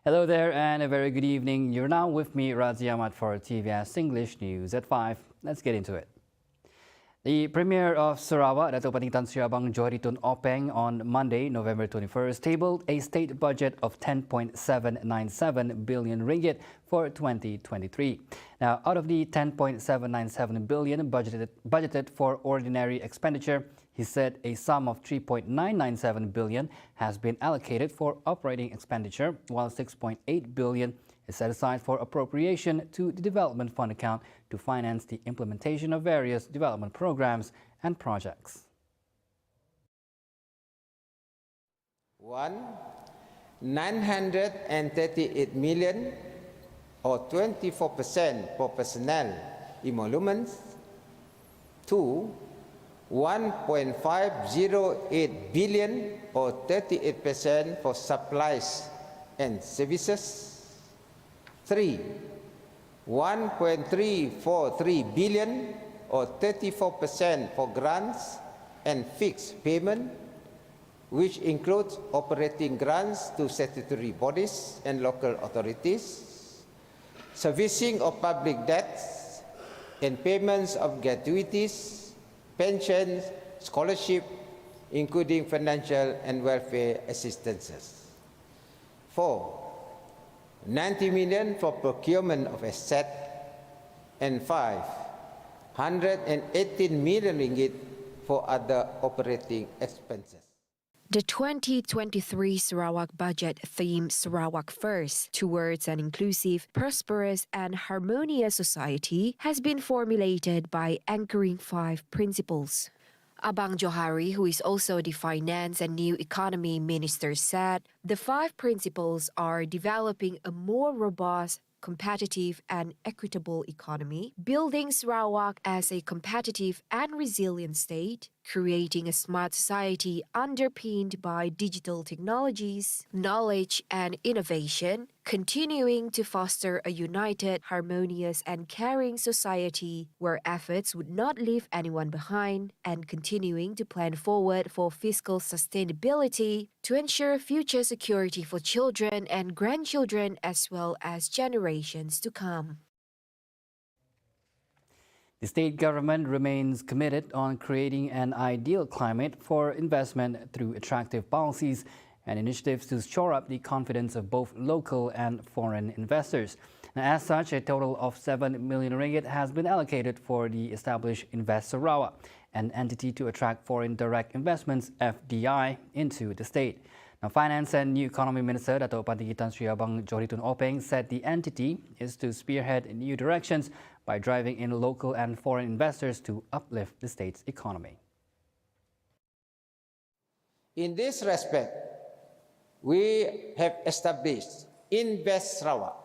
Hello there and a very good evening. You're now with me, Razi Ahmad, for TVS English News at 5. Let's get into it. The Premier of Sarawak, Dato' Pating Tan Sri Abang Johari Tun Openg, on Monday, November 21st, tabled a state budget of 10.797 billion ringgit for 2023. Now, out of the 10.797 billion budgeted for ordinary expenditure, he said a sum of 3.997 billion has been allocated for operating expenditure, while 6.8 billion is set aside for appropriation to the Development Fund account to finance the implementation of various development programs and projects. 938 million or 24% for personnel emoluments. 2. 1.508 billion or 38% for supplies and services. 3. 1.343 billion or 34% for grants and fixed payment, which includes operating grants to statutory bodies and local authorities, servicing of public debts, and payments of gratuities, pensions, scholarship, including financial and welfare assistances. 4. 90 million for procurement of assets, and 5. 118 million ringgit for other operating expenses. The 2023 Sarawak budget themed Sarawak First, towards an inclusive, prosperous and harmonious society, has been formulated by anchoring 5 principles. Abang Johari, who is also the Finance and New Economy Minister, said the 5 principles are developing a more robust, competitive and equitable economy, building Sarawak as a competitive and resilient state, creating a smart society underpinned by digital technologies, knowledge and innovation, continuing to foster a united, harmonious and caring society where efforts would not leave anyone behind, and continuing to plan forward for fiscal sustainability to ensure future security for children and grandchildren as well as generations to come. The state government remains committed on creating an ideal climate for investment through attractive policies and initiatives to shore up the confidence of both local and foreign investors. Now, as such, a total of 7 million ringgit has been allocated for the established Invest Sarawak, an entity to attract foreign direct investments, FDI, into the state. Now, Finance and New Economy Minister Dato' Pating Tan Sri Abang Johari Tun Openg said the entity is to spearhead new directions by driving in local and foreign investors to uplift the state's economy. In this respect, we have established Invest Sarawak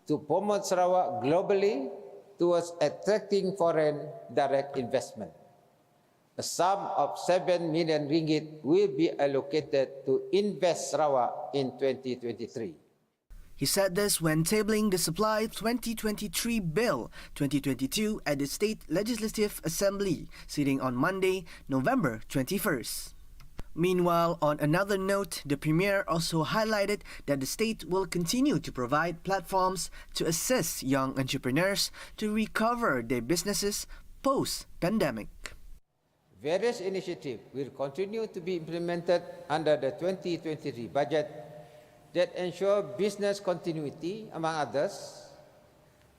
to promote Sarawak globally towards attracting foreign direct investment. A sum of 7 million ringgit will be allocated to Invest Sarawak in 2023. He said this when tabling the Supply 2023 Bill 2022 at the State Legislative Assembly, sitting on Monday, November 21st. Meanwhile, on another note, the Premier also highlighted that the state will continue to provide platforms to assist young entrepreneurs to recover their businesses post-pandemic. Various initiatives will continue to be implemented under the 2023 budget that ensure business continuity, among others,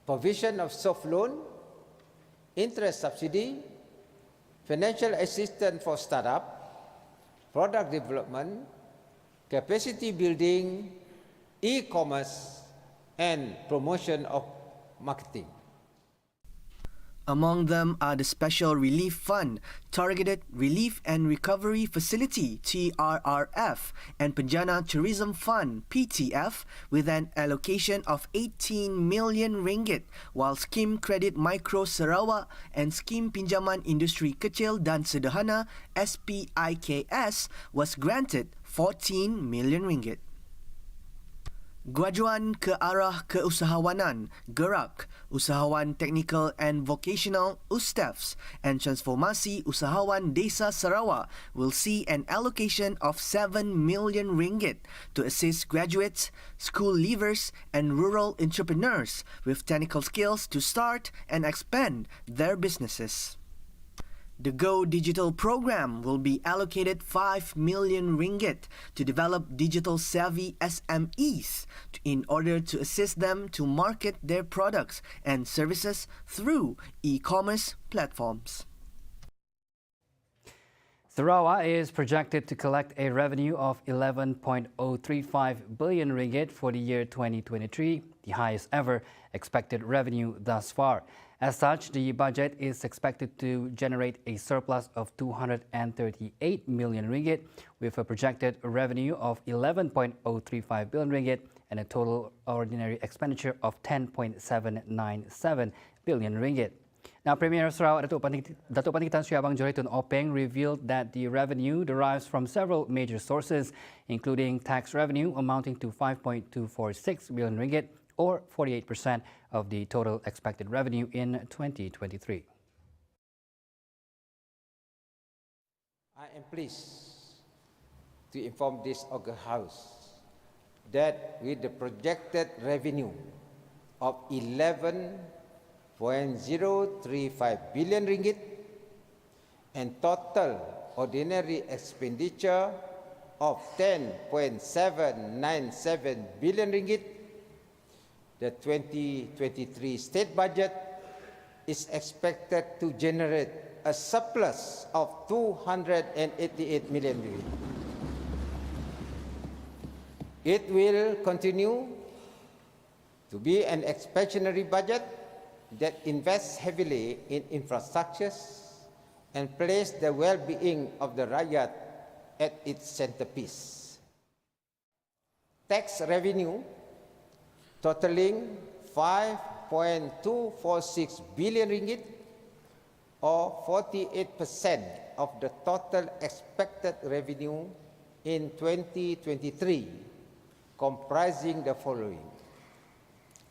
provision of soft loan, interest subsidy, financial assistance for startup, product development, capacity building, e-commerce, and promotion of marketing. Among them are the Special Relief Fund, Targeted Relief and Recovery Facility (TRRF), and Penjana Tourism Fund (PTF), with an allocation of 18 million ringgit, while Scheme Credit Micro Sarawak and Scheme Pinjaman Industri Kecil dan Sederhana (SPIKS) was granted 14 million ringgit. Guajuan ke arah keusahawanan, gerak, usahawan teknikal and vocational USTEVs, and transformasi usahawan Desa Sarawak will see an allocation of 7 million ringgit to assist graduates, school leavers, and rural entrepreneurs with technical skills to start and expand their businesses. The Go Digital program will be allocated 5 million ringgit to develop digital-savvy SMEs in order to assist them to market their products and services through e-commerce platforms. Sarawak is projected to collect a revenue of 11.035 billion ringgit for the year 2023, the highest ever expected revenue thus far. As such, the budget is expected to generate a surplus of 238 million ringgit, with a projected revenue of 11.035 billion ringgit and a total ordinary expenditure of 10.797 billion ringgit. Now, Premier Sarawak Datuk Panik Tan Sri Abang Johari Tun Openg revealed that the revenue derives from several major sources, including tax revenue amounting to 5.246 billion ringgit, or 48% of the total expected revenue in 2023. I am pleased to inform this August House that with the projected revenue of 11.035 billion ringgit and total ordinary expenditure of 10.797 billion ringgit, the 2023 state budget is expected to generate a surplus of 288 million ringgit. It will continue to be an expansionary budget that invests heavily in infrastructures and places the well-being of the Rakyat at its centerpiece. Tax revenue totaling 5.246 billion ringgit, or 48% of the total expected revenue in 2023, comprising the following: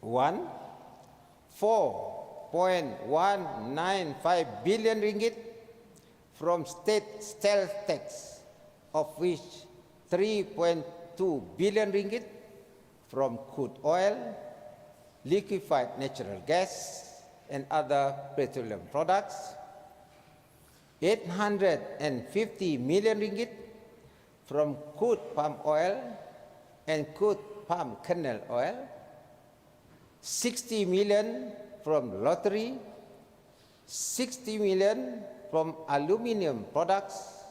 1. 4.195 billion ringgit from state sales tax, of which 3.2 billion ringgit from crude oil, liquefied natural gas, and other petroleum products, 850 million ringgit from crude palm oil and crude palm kernel oil, 60 million from lottery, 60 million from aluminium products,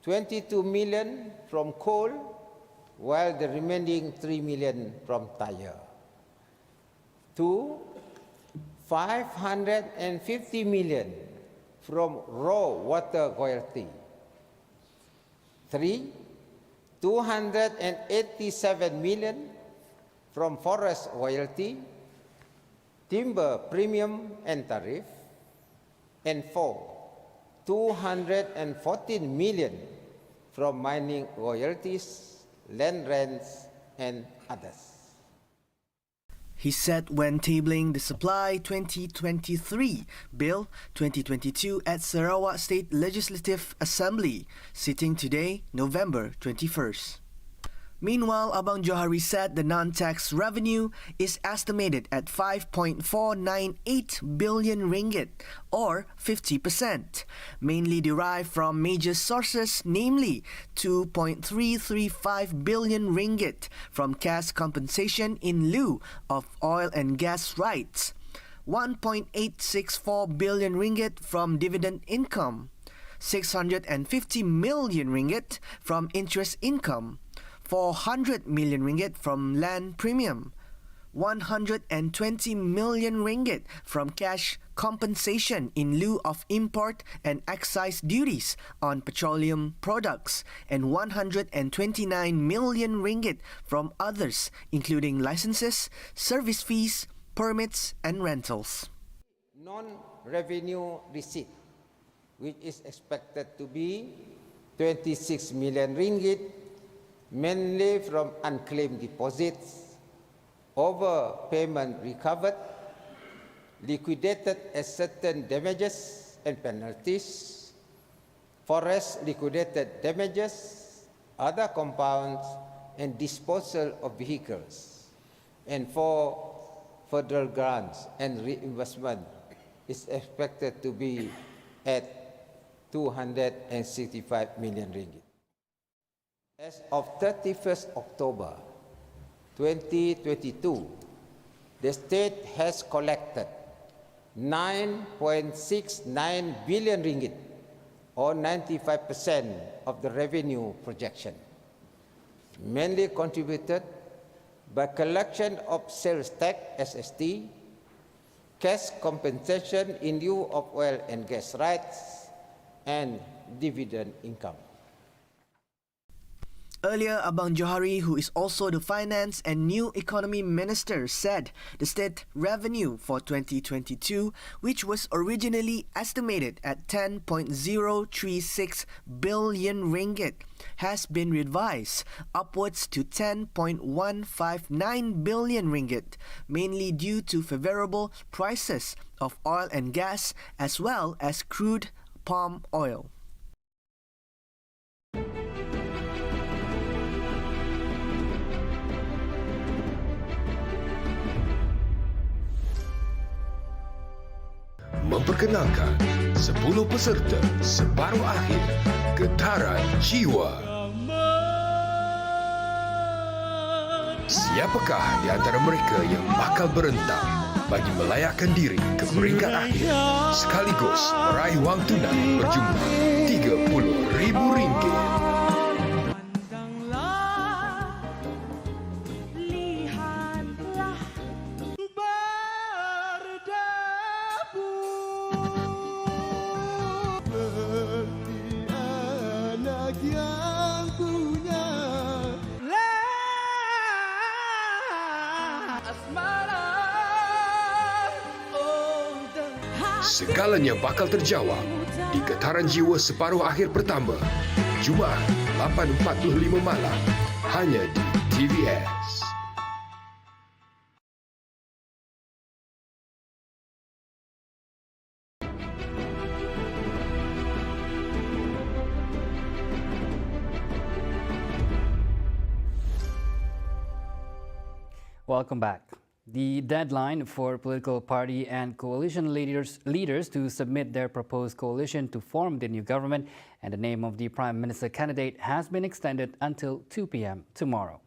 22 million from coal, while the remaining 3 million from tire. 2. 550 million from raw water royalty. 3. 287 million from forest royalty, timber premium and tariff. And 4. 214 million from mining royalties, land rents, and others. He said when tabling the Supply 2023 Bill 2022 at Sarawak State Legislative Assembly, sitting today, November 21st. Meanwhile, Abang Johari said the non-tax revenue is estimated at 5.498 billion ringgit, or 50%, mainly derived from major sources, namely 2.335 billion ringgit from cash compensation in lieu of oil and gas rights, 1.864 billion ringgit from dividend income, 650 million ringgit from interest income, 400 million ringgit from land premium, 120 million ringgit from cash compensation in lieu of import and excise duties on petroleum products, and 129 million ringgit from others, including licenses, service fees, permits, and rentals. Non-revenue receipt, which is expected to be 26 million ringgit, mainly from unclaimed deposits, overpayment recovered, liquidated as certain damages and penalties, forest liquidated damages, other compounds, and disposal of vehicles. And for federal grants and reimbursement is expected to be at 265 million ringgit. As of 31st October 2022, the state has collected 9.69 billion ringgit, or 95% of the revenue projection, mainly contributed by collection of sales tax SST, cash compensation in lieu of oil and gas rights, and dividend income. Earlier, Abang Johari, who is also the Finance and New Economy Minister, said the state revenue for 2022, which was originally estimated at 10.036 billion ringgit, has been revised upwards to 10.159 billion ringgit, mainly due to favorable prices of oil and gas as well as crude palm oil. Memperkenalkan 10 peserta separuh akhir Getaran Jiwa. Siapakah di antara mereka yang bakal berentang bagi melayakkan diri ke peringkat akhir sekaligus meraih wang tunai berjumlah RM30,000? Segalanya bakal terjawab di Getaran Jiwa separuh akhir pertama, Jumaat 8.45 malam, hanya di TVS. Welcome back. The deadline for political party and coalition leaders to submit their proposed coalition to form the new government and the name of the Prime Minister candidate has been extended until 2 p.m. tomorrow.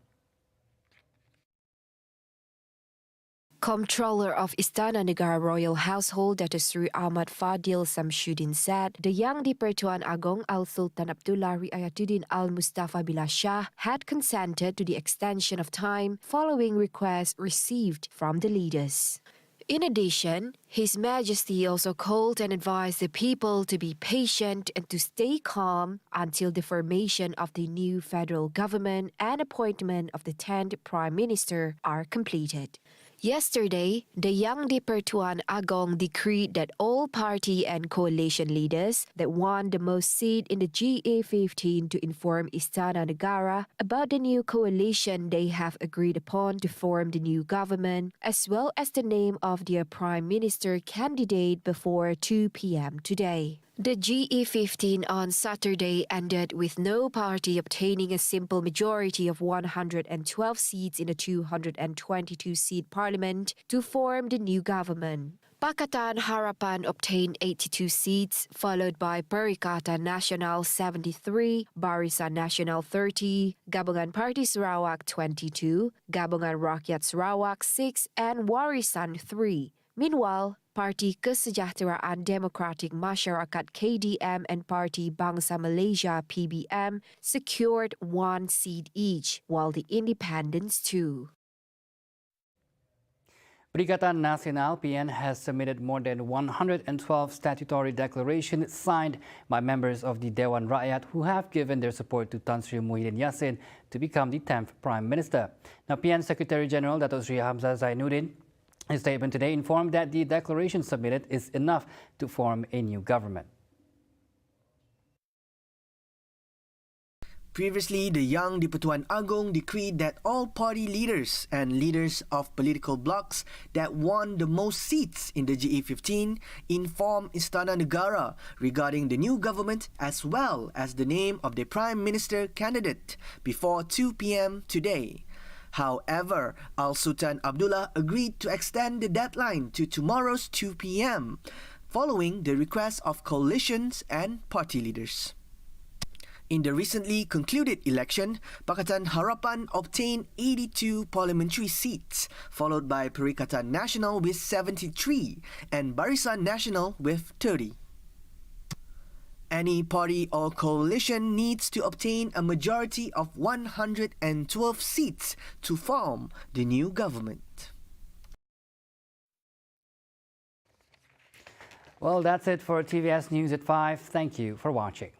Comptroller of Istana Negara Royal Household, Dato' Sri Ahmad Fadil Samsudin, said the Yang di-Pertuan Agong Al-Sultan Abdullah Riayatuddin Al-Mustafa Billah Shah had consented to the extension of time following requests received from the leaders. In addition, His Majesty also called and advised the people to be patient and to stay calm until the formation of the new federal government and appointment of the 10th Prime Minister are completed. Yesterday, the Yang di-Pertuan Agong decreed that all party and coalition leaders that won the most seat in the GA15 to inform Istana Negara about the new coalition they have agreed upon to form the new government, as well as the name of their Prime Minister candidate before 2 p.m. today. The GE15 on Saturday ended with no party obtaining a simple majority of 112 seats in a 222-seat parliament to form the new government. Pakatan Harapan obtained 82 seats, followed by Perikatan Nasional 73, Barisan Nasional 30, Gabungan Parti Sarawak 22, Gabungan Rakyat Sarawak 6, and Warisan 3. Meanwhile, Parti Kesejahteraan Demokratik Masyarakat KDM and Parti Bangsa Malaysia PBM secured 1 seat each, while the Independents 2. Perikatan Nasional PN has submitted more than 112 statutory declarations signed by members of the Dewan Rakyat who have given their support to Tan Sri Muhyiddin Yassin to become the 10th Prime Minister. Now, PN Secretary General Dato' Sri Hamzah Zainuddin, in a statement today, informed that the declaration submitted is enough to form a new government. Previously, the Yang di-Pertuan Agong decreed that all party leaders and leaders of political blocs that won the most seats in the GE15 inform Istana Negara regarding the new government as well as the name of the Prime Minister candidate before 2 p.m. today. However, Al-Sultan Abdullah agreed to extend the deadline to tomorrow's 2 p.m. following the request of coalitions and party leaders. In the recently concluded election, Pakatan Harapan obtained 82 parliamentary seats, followed by Perikatan Nasional with 73 and Barisan Nasional with 30. Any party or coalition needs to obtain a majority of 112 seats to form the new government. Well, that's it for TVS News at 5. Thank you for watching.